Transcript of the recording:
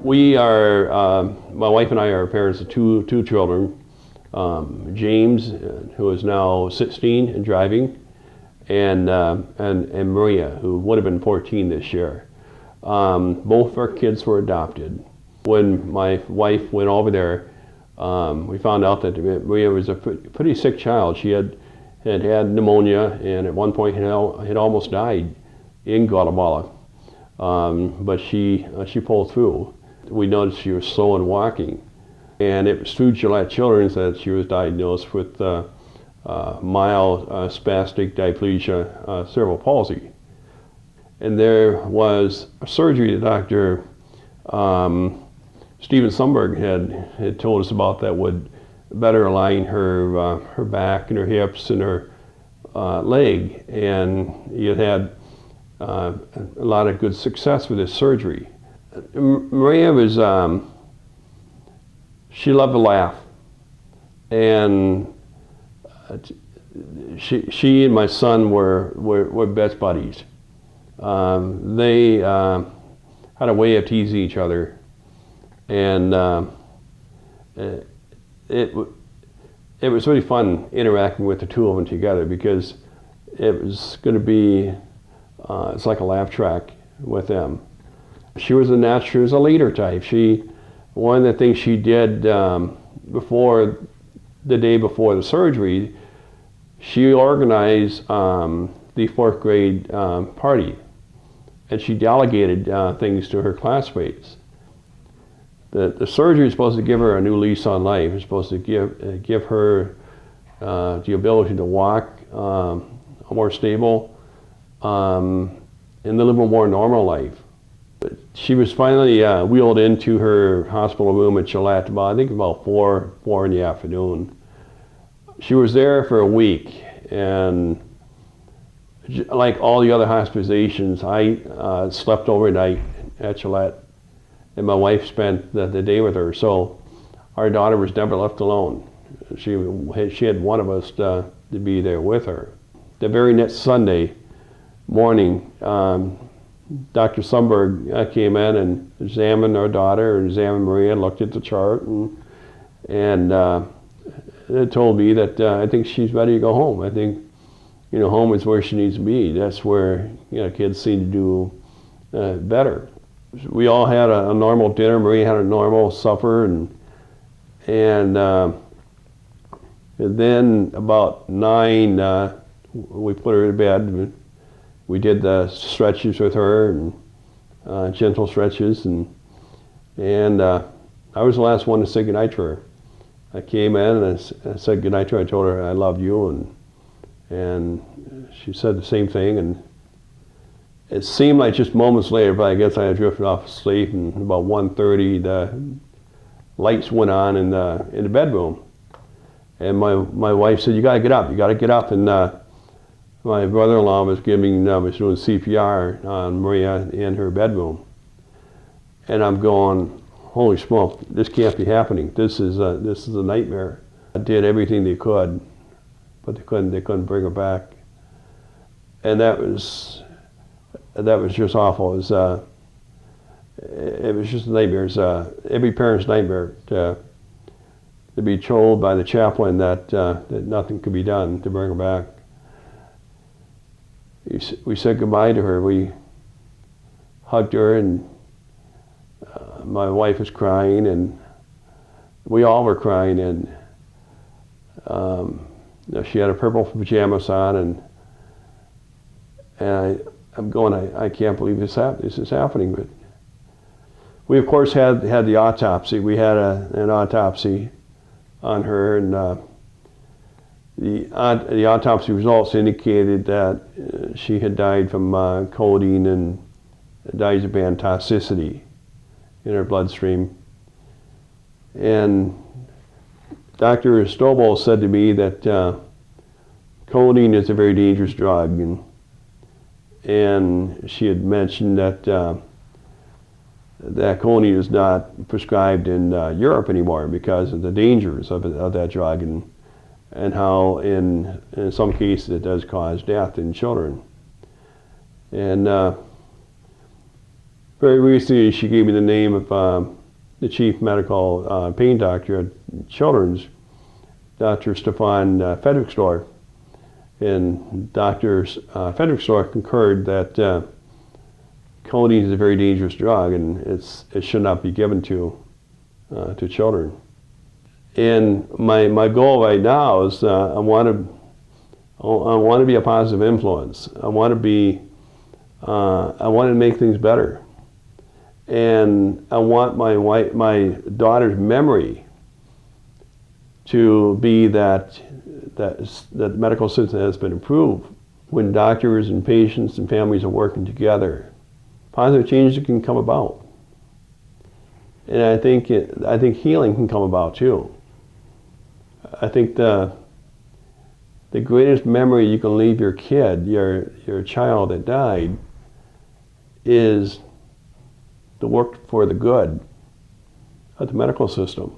My wife and I are parents of two children. James, who is now 16 and driving, and Maria, who would have been 14 this year. Both our kids were adopted. When my wife went over there, we found out that Maria was a pretty sick child. She had pneumonia, and at one point had almost died in Guatemala. But she pulled through. We noticed she was slow in walking. And it was through Gillette Children's that she was diagnosed with mild spastic diplegia cerebral palsy. And there was a surgery that Dr. Steven Sundberg had told us about that would better align her back and her hips and her leg. And he had a lot of good success with this surgery. Maria was, she loved to laugh. And she and my son were best buddies. They had a way of teasing each other, and it was really fun interacting with the two of them together, because it was going to be it's like a laugh track with them. She was a leader type. One of the things she did before the day before the surgery, she organized the fourth grade party, and she delegated things to her classmates. The surgery is supposed to give her a new lease on life. It's supposed to give her the ability to walk more stable and live a more normal life. But she was finally wheeled into her hospital room at Gillette I think about 4 in the afternoon. She was there for a week, and like all the other hospitalizations, I slept overnight at Gillette, and my wife spent the day with her. So our daughter was never left alone. She had one of us to be there with her. The very next Sunday morning, Dr. Sundberg came in and examined our daughter, and examined Maria, and looked at the chart, and it told me that I think she's ready to go home. I think, home is where she needs to be. That's where, kids seem to do better. We all had a normal dinner. Maria had a normal supper, and then about 9, we put her to bed. We did the stretches with her, and gentle stretches, and I was the last one to say goodnight to her. I came in and I said goodnight to her. I told her I loved you, and she said the same thing. And it seemed like just moments later, but I guess I had drifted off to sleep. And about 1:30, the lights went on in the bedroom, and my wife said, "You got to get up. You got to get up." And my brother-in-law was doing CPR on Maria in her bedroom, and I'm going, holy smoke, this can't be happening. This is a nightmare. I did everything they could, but they couldn't bring her back. And that was just awful. It was just a nightmare. It's every parent's nightmare to be told by the chaplain that nothing could be done to bring her back. We said goodbye to her. We hugged her, and my wife was crying, and we all were crying, and she had her purple pajamas on, and I'm going, I can't believe this is happening. But we of course had the autopsy. We had an autopsy on her, and the autopsy results indicated that she had died from codeine and diazepam toxicity in her bloodstream. And Dr. Stobel said to me that codeine is a very dangerous drug, and she had mentioned that that codeine is not prescribed in Europe anymore because of the dangers of that drug, and how in some cases it does cause death in children. And Very recently, she gave me the name of the chief medical pain doctor at Children's, Dr. Stefan Fredericksdorf. And Dr. Fredericksdorf concurred that codeine is a very dangerous drug, and it should not be given to children. And my goal right now is I want to be a positive influence. I want to make things better, and I want my daughter's memory to be that the medical system has been improved when doctors and patients and families are working together. Positive change can come about, and I think healing can come about too. I think the greatest memory you can leave your kid, your child that died, is to work for the good of the medical system.